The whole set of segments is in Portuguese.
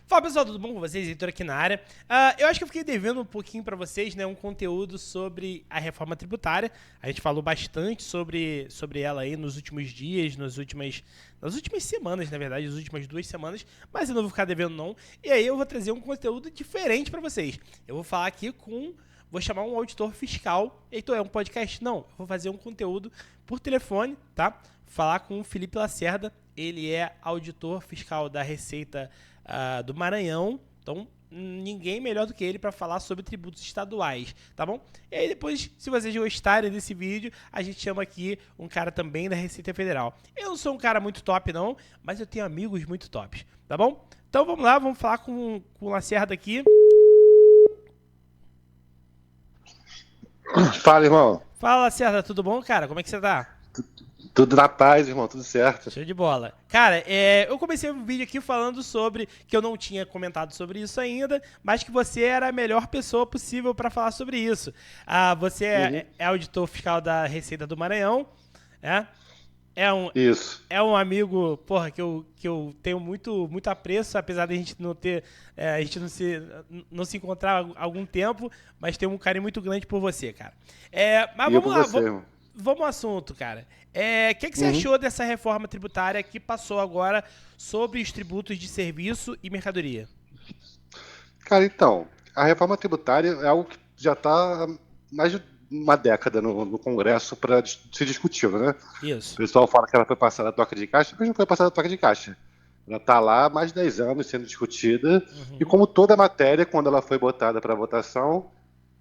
Fala pessoal, tudo bom com vocês? Heitor aqui na área. Eu acho que eu fiquei devendo um pouquinho para vocês, né, um conteúdo sobre a reforma tributária. A gente falou bastante sobre ela aí nos últimos dias, nas últimas semanas, na verdade, nas últimas 2 semanas, mas eu não vou ficar devendo não. E aí eu vou trazer um conteúdo diferente para vocês. Eu vou falar aqui vou chamar um auditor fiscal. Heitor, é um podcast? Não, eu vou fazer um conteúdo por telefone, tá? Falar com o Felipe Lacerda. Ele é auditor fiscal da Receita do Maranhão. Então, ninguém melhor do que ele para falar sobre tributos estaduais, tá bom? E aí depois, se vocês gostarem desse vídeo, a gente chama aqui um cara também da Receita Federal. Eu não sou um cara muito top não, mas eu tenho amigos muito tops, tá bom? Então vamos lá, vamos falar com o Lacerda aqui. Fala, irmão. Fala, Lacerda, tudo bom, cara? Como é que você tá? Tudo na paz, irmão, tudo certo. Show de bola. Cara, eu comecei um vídeo aqui falando sobre, que eu não tinha comentado sobre isso ainda, mas que você era a melhor pessoa possível para falar sobre isso. Você Uhum. é auditor fiscal da Receita do Maranhão, né? É um, Isso. é um amigo, porra, que eu tenho muito apreço, apesar de a gente a gente não se encontrar há algum tempo, mas tenho um carinho muito grande por você, cara. Mas E eu vamos por lá, você, irmão. vamos ao assunto, cara. O que você Uhum. achou dessa reforma tributária que passou agora sobre os tributos de serviço e mercadoria? Cara, então, a reforma tributária é algo que já está há mais de uma década no Congresso para se discutindo, né? O Isso. pessoal fala que ela foi passada a toca de caixa, mas não foi passada a toca de caixa. Ela está lá há mais de 10 anos sendo discutida, e Uhum. como toda matéria, quando ela foi botada para votação,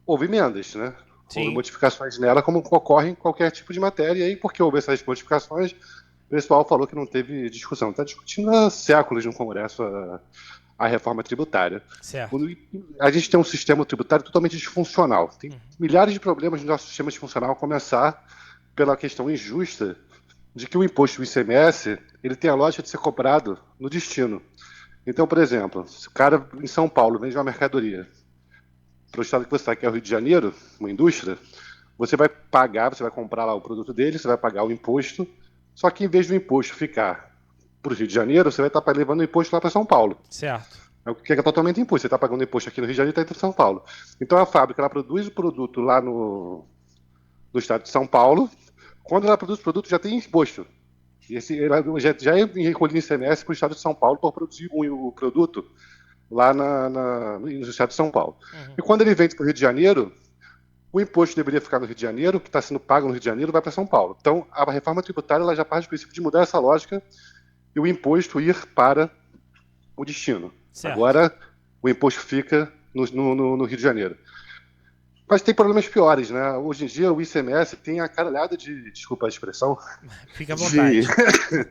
houve emendas, né? Houve Sim. modificações nela, como ocorre em qualquer tipo de matéria, e aí, porque houve essas modificações, o pessoal falou que não teve discussão. Está discutindo há séculos no Congresso a reforma tributária. Certo. A gente tem um sistema tributário totalmente disfuncional. Tem Uhum. milhares de problemas no nosso sistema disfuncional, a começar pela questão injusta de que o imposto do ICMS ele tem a lógica de ser cobrado no destino. Então, por exemplo, se o cara em São Paulo vende uma mercadoria para o estado que você está, que é o Rio de Janeiro, uma indústria, você vai pagar, você vai comprar lá o produto dele, você vai pagar o imposto, só que em vez do imposto ficar para o Rio de Janeiro, você vai estar levando o imposto lá para São Paulo. Certo. O que é totalmente imposto. Você está pagando imposto aqui no Rio de Janeiro e está indo para São Paulo. Então a fábrica ela produz o produto lá no estado de São Paulo. Quando ela produz o produto, já tem imposto. Ela já é recolhido ICMS para o estado de São Paulo por produzir o produto lá no estado de São Paulo. Uhum. E quando ele vende para o Rio de Janeiro, o imposto deveria ficar no Rio de Janeiro, o que está sendo pago no Rio de Janeiro vai para São Paulo. Então, a reforma tributária ela já parte do princípio de mudar essa lógica e o imposto ir para o destino. Certo. Agora, o imposto fica no Rio de Janeiro. Mas tem problemas piores, né? Hoje em dia, o ICMS tem a caralhada desculpa a expressão, Fica à de, vontade.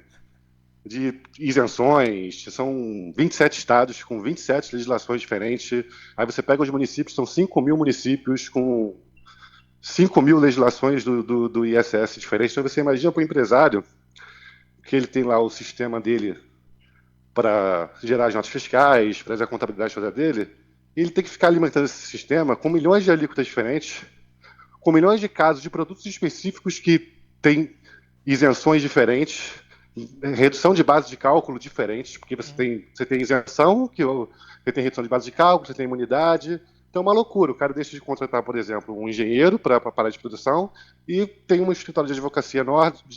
de isenções. São 27 estados com 27 legislações diferentes. Aí você pega os municípios, são 5 mil municípios com 5 mil legislações do ISS diferentes. Então você imagina para o empresário que ele tem lá o sistema dele para gerar as notas fiscais, para fazer a contabilidade toda dele, ele tem que ficar alimentando esse sistema com milhões de alíquotas diferentes, com milhões de casos de produtos específicos que têm isenções diferentes, redução de base de cálculo diferentes, porque Uhum. você tem isenção, você tem redução de base de cálculo, você tem imunidade. Então é uma loucura. O cara deixa de contratar, por exemplo, um engenheiro para parar de produção e tem um escritório de advocacia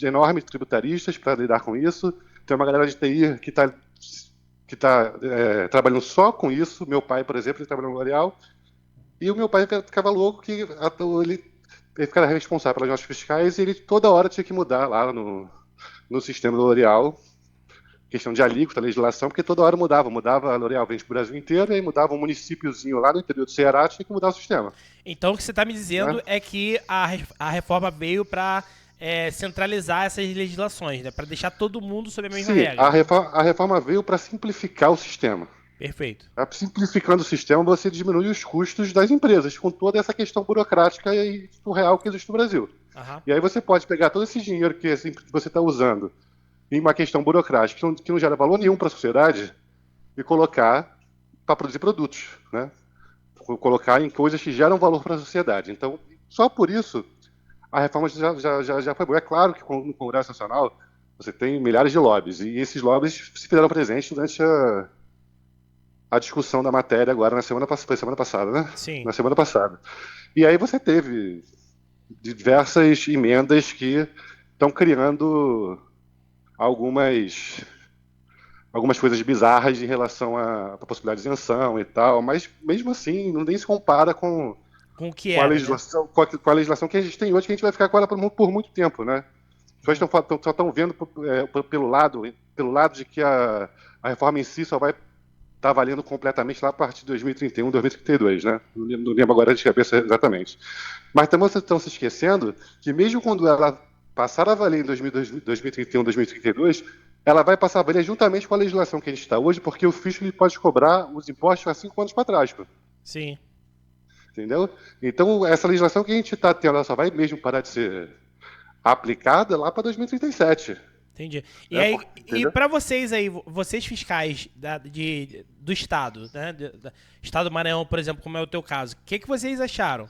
enorme, tributaristas, para lidar com isso. Tem uma galera de TI que está trabalhando só com isso. Meu pai, por exemplo, ele trabalha no L'Oréal. E o meu pai ficava louco que ele ficava responsável pelas notas fiscais e ele toda hora tinha que mudar lá no sistema do L'Oréal, questão de alíquota, legislação, porque toda hora mudava. Mudava a L'Oréal, vende para o Brasil inteiro, e aí mudava um municípiozinho lá no interior do Ceará, tinha que mudar o sistema. Então, o que você está me Né? dizendo é que a reforma veio para centralizar essas legislações, né? Para deixar todo mundo sob a mesma Sim, regra. a reforma veio para simplificar o sistema. Perfeito. Simplificando o sistema, você diminui os custos das empresas, com toda essa questão burocrática e surreal que existe no Brasil. Aham. E aí você pode pegar todo esse dinheiro que você está usando em uma questão burocrática que não gera valor nenhum para a sociedade e colocar para produzir produtos, né? Colocar em coisas que geram valor para a sociedade. Então, só por isso, a reforma já foi boa. É claro que no Congresso Nacional você tem milhares de lobbies, e esses lobbies se fizeram presentes durante a discussão da matéria agora foi semana passada, né? Sim. Na semana passada. E aí você teve diversas emendas que estão criando algumas coisas bizarras em relação à possibilidade de isenção e tal, mas mesmo assim não nem se compara Com o que com a era, né? legislação, com a legislação que a gente tem hoje, que a gente vai ficar com ela por muito tempo, né? As pessoas só estão vendo pelo lado de que a reforma em si só vai estar valendo completamente lá a partir de 2031, 2032, né? Não lembro agora de cabeça exatamente. Mas também vocês estão se esquecendo que mesmo quando ela passar a valer em 2031, 2032, ela vai passar a valer juntamente com a legislação que a gente está hoje, porque o fisco ele pode cobrar os impostos há 5 anos para trás, pô. Sim. Entendeu? Então, essa legislação que a gente está tendo, ela só vai mesmo parar de ser aplicada lá para 2037. Entendi. E Né? aí, e Entendeu? para vocês aí, vocês fiscais do Estado, né? Estado do Maranhão, por exemplo, como é o teu caso, o que vocês acharam?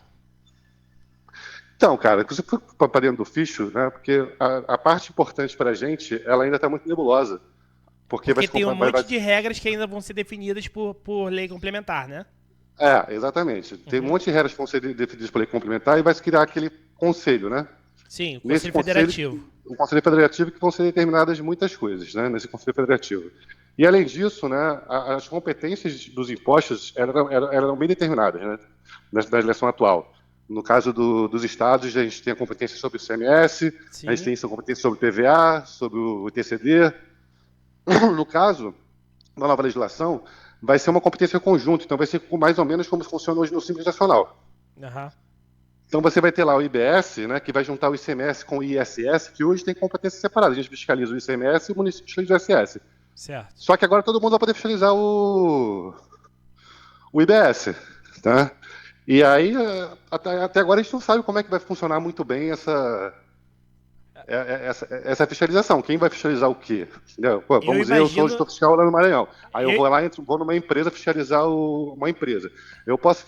Então, cara, se você for para dentro do ficho, né? Porque a parte importante para a gente, ela ainda está muito nebulosa. Porque Porque tem um monte de regras que ainda vão ser definidas por lei complementar, né? Exatamente. Tem um Uhum. monte de regras que vão ser definidas por lei complementar e vai se criar aquele conselho, né? Sim, o Nesse Conselho conselho, Federativo. o conselho federativo que vão ser determinadas muitas coisas, né? Nesse conselho federativo. E além disso, né? As competências dos impostos eram bem determinadas, né? Na legislação atual. No caso dos estados, a gente tem a competência sobre o CMS, a gente Sim. tem a competência sobre o PVA, sobre o TCD. No caso da nova legislação, vai ser uma competência conjunta, então vai ser mais ou menos como funciona hoje no Simples Nacional. Aham. Então você vai ter lá o IBS, né, que vai juntar o ICMS com o ISS, que hoje tem competências separadas. A gente fiscaliza o ICMS e o município fiscaliza o ISS. Certo. Só que agora todo mundo vai poder fiscalizar o IBS. Tá? E aí, até agora a gente não sabe como é que vai funcionar muito bem essa fiscalização. Quem vai fiscalizar o quê? Entendeu? Pô, Eu vamos dizer, eu sou imagino. gestor fiscal lá no Maranhão. Aí eu eu- vou lá, vou numa empresa fiscalizar uma empresa. Eu posso eu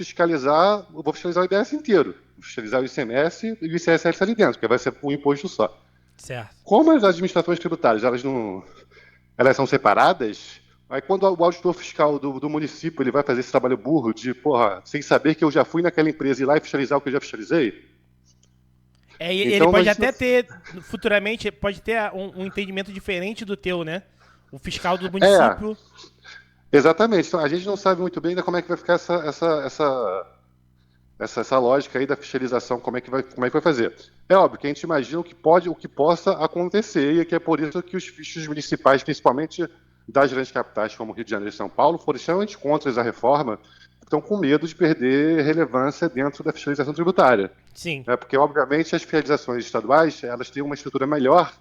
vou fiscalizar o IBS inteiro. Vou fiscalizar o ICMS e o ICSS ali dentro, porque vai ser um imposto só. Certo. Como as administrações tributárias, elas são separadas, aí quando o auditor fiscal do município ele vai fazer esse trabalho burro de, porra, sem saber que eu já fui naquela empresa ir lá e fiscalizar o que eu já fiscalizei, E ele então pode nós até ter, futuramente, pode ter um entendimento diferente do teu, né? O fiscal do é, município. exatamente. Então, a gente não sabe muito bem ainda como é que vai ficar essa lógica aí da fiscalização, como é que vai fazer. É óbvio que a gente imagina o que possa acontecer, e que é por isso que os fichos municipais, principalmente das grandes capitais como Rio de Janeiro e São Paulo, foram extremamente contra a reforma, estão com medo de perder relevância dentro da fiscalização tributária. Sim, Né? Porque, obviamente, as fiscalizações estaduais elas têm uma estrutura melhor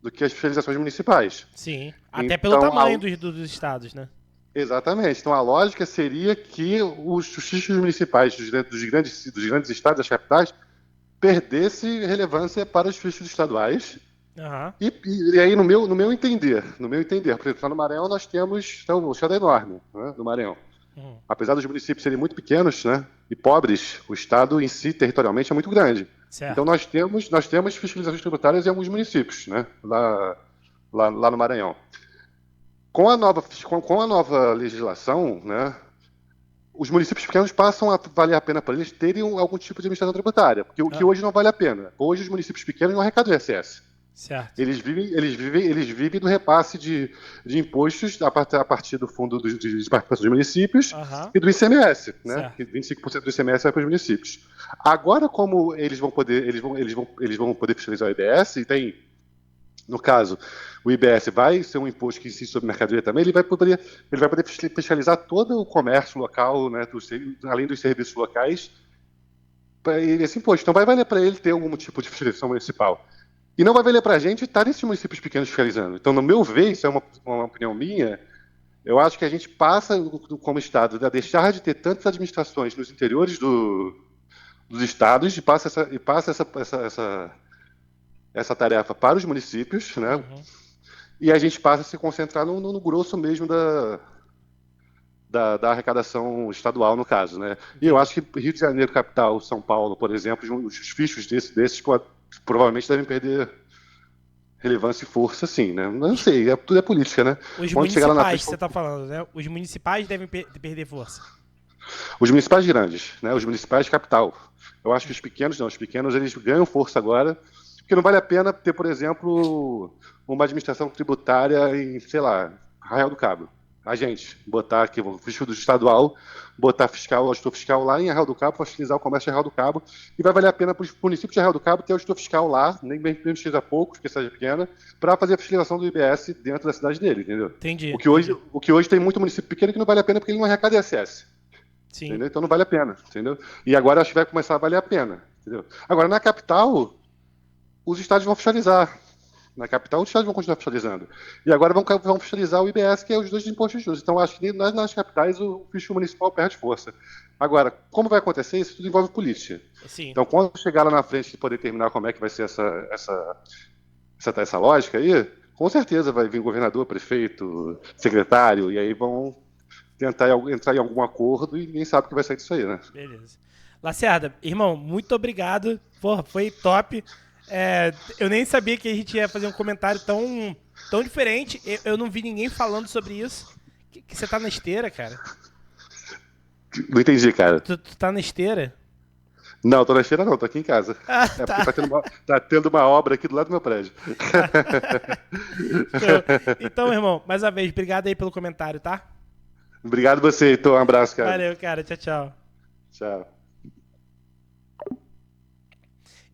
do que as fiscalizações municipais. sim. Até pelo Então, tamanho dos estados, né? exatamente. Então, a lógica seria que os fichos municipais dos grandes estados, das capitais, perdesse relevância para os fichos estaduais. Aham. E aí, no meu entender, por exemplo, lá no Maranhão nós temos o estado é enorme, né, do Maranhão. Uhum. Apesar dos municípios serem muito pequenos, né, e pobres, o estado em si, territorialmente, é muito grande. Então, Certo. nós temos fiscalizações tributárias em alguns municípios, né, lá no Maranhão. Com a nova legislação, né, os municípios pequenos passam a valer a pena para eles terem algum tipo de administração tributária, porque o que Ah, hoje não vale a pena. Hoje os municípios pequenos não arrecadam ISS. certo. Eles vivem do repasse de impostos a partir do fundo de participação dos municípios Aham. e do ICMS, né? Certo. Que 25% do ICMS vai para os municípios. Agora, como eles vão poder fiscalizar o IBS, e tem, no caso, o IBS vai ser um imposto que incide sobre mercadoria também, ele vai poder fiscalizar todo o comércio local, né? Além dos serviços locais, esse imposto. Então vai valer para ele ter algum tipo de fiscalização municipal. E não vai valer para a gente estar nesses municípios pequenos fiscalizando. Então, no meu ver, isso é uma opinião minha, eu acho que a gente passa, como Estado, a deixar de ter tantas administrações nos interiores dos estados e passa essa tarefa para os municípios, né? Uhum. E a gente passa a se concentrar no grosso mesmo da arrecadação estadual, no caso, né? E eu acho que Rio de Janeiro, capital, São Paulo, por exemplo, os fichos desses provavelmente devem perder relevância e força, sim, né? Não sei, tudo é política, né? Os Quando chegar lá na municipais, frente, você tá falando, né? Os municipais devem perder força. os municipais grandes, né? Os municipais capital. Eu acho que os pequenos não, os pequenos eles ganham força agora, porque não vale a pena ter, por exemplo, uma administração tributária em, sei lá, Arraial do Cabo. A gente botar aqui o fisco do estadual, botar fiscal, auditor fiscal lá em Arraial do Cabo, para fiscalizar o comércio de Arraial do Cabo, e vai valer a pena para os municípios de Arraial do Cabo ter auditor fiscal lá, nem bem precisa pouco, porque seja pequena, para fazer a fiscalização do IBS dentro da cidade dele, entendeu? Entendi. O que hoje tem muito município pequeno que não vale a pena porque ele não arrecada ISS. Sim. Entendeu? Então não vale a pena, entendeu? E agora acho que vai começar a valer a pena, entendeu? Agora, na capital, os estados vão fiscalizar. Na capital, os estados vão continuar fiscalizando. E agora vão fiscalizar o IBS, que é os dois impostos justos. Então, acho que nas capitais o fisco municipal perde força. Agora, como vai acontecer? Isso tudo envolve política. Sim. Então, quando chegar lá na frente e poder terminar como é que vai ser essa lógica aí, com certeza vai vir governador, prefeito, secretário, e aí vão tentar entrar em algum acordo e ninguém sabe o que vai sair disso aí, né? Beleza. Lacerda, irmão, muito obrigado. Porra, foi top. Eu nem sabia que a gente ia fazer um comentário tão diferente. Eu não vi ninguém falando sobre isso. Que você tá na esteira, cara? Não entendi, cara. Tu tá na esteira? Não, tô na esteira não, tô aqui em casa. Ah, porque tá. tá tendo uma obra aqui do lado do meu prédio. Então, irmão, mais uma vez, obrigado aí pelo comentário, tá? Obrigado a você, então. Um abraço, cara. Valeu, cara. Tchau, tchau. Tchau.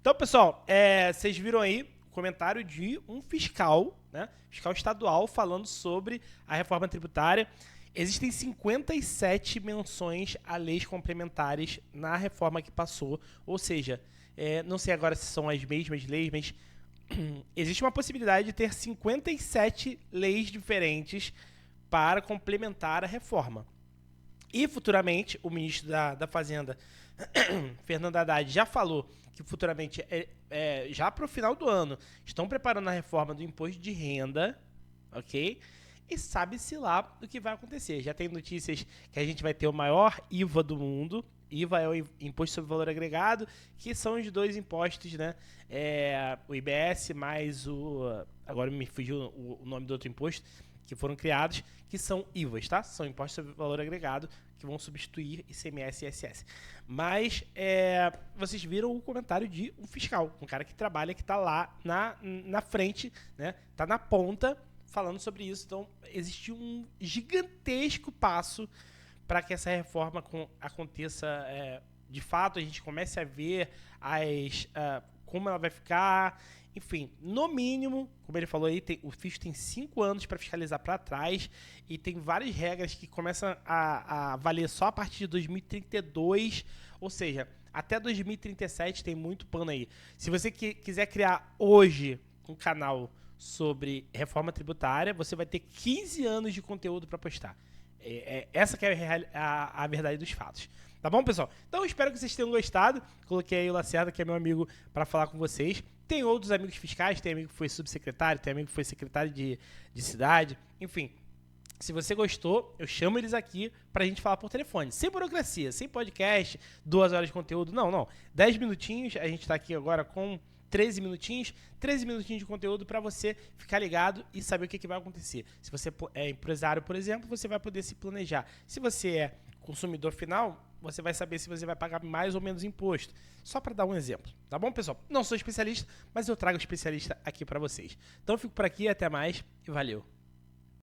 Então, pessoal, vocês viram aí o comentário de um fiscal, né? Fiscal estadual, falando sobre a reforma tributária. Existem 57 menções a leis complementares na reforma que passou. Ou seja, não sei agora se são as mesmas leis, mas existe uma possibilidade de ter 57 leis diferentes para complementar a reforma. E futuramente, o ministro da Fazenda, Fernando Haddad, já falou que futuramente, já para o final do ano, estão preparando a reforma do imposto de renda, ok? E sabe-se lá o que vai acontecer. Já tem notícias que a gente vai ter o maior IVA do mundo. IVA é o Imposto sobre Valor Agregado, que são os dois impostos, né? O IBS mais agora me fugiu o nome do outro imposto, que foram criados, que são IVAs, tá? São Impostos sobre Valor Agregado, que vão substituir ICMS e ISS. Mas vocês viram o comentário de um fiscal, um cara que trabalha, que está lá na frente, né? Tá na ponta, falando sobre isso. Então, existe um gigantesco passo para que essa reforma aconteça de fato, a gente comece a ver como ela vai ficar. Enfim, no mínimo, como ele falou aí, o fisco tem 5 anos para fiscalizar para trás e tem várias regras que começam a valer só a partir de 2032, ou seja, até 2037 tem muito pano aí. Se você quiser criar hoje um canal sobre reforma tributária, você vai ter 15 anos de conteúdo para postar. Essa que é a verdade dos fatos. Tá bom, pessoal? Então, espero que vocês tenham gostado. Coloquei aí o Lacerda, que é meu amigo, para falar com vocês. Tem outros amigos fiscais, tem amigo que foi subsecretário, tem amigo que foi secretário de cidade. Enfim, se você gostou, eu chamo eles aqui pra gente falar por telefone. Sem burocracia, sem podcast, 2 horas de conteúdo. Não. 10 minutinhos, a gente tá aqui agora com 13 minutinhos de conteúdo para você ficar ligado e saber o que vai acontecer. Se você é empresário, por exemplo, você vai poder se planejar. Se você é consumidor final, você vai saber se você vai pagar mais ou menos imposto. Só para dar um exemplo, tá bom, pessoal? Não sou especialista, mas eu trago especialista aqui para vocês. Então eu fico por aqui, até mais e valeu!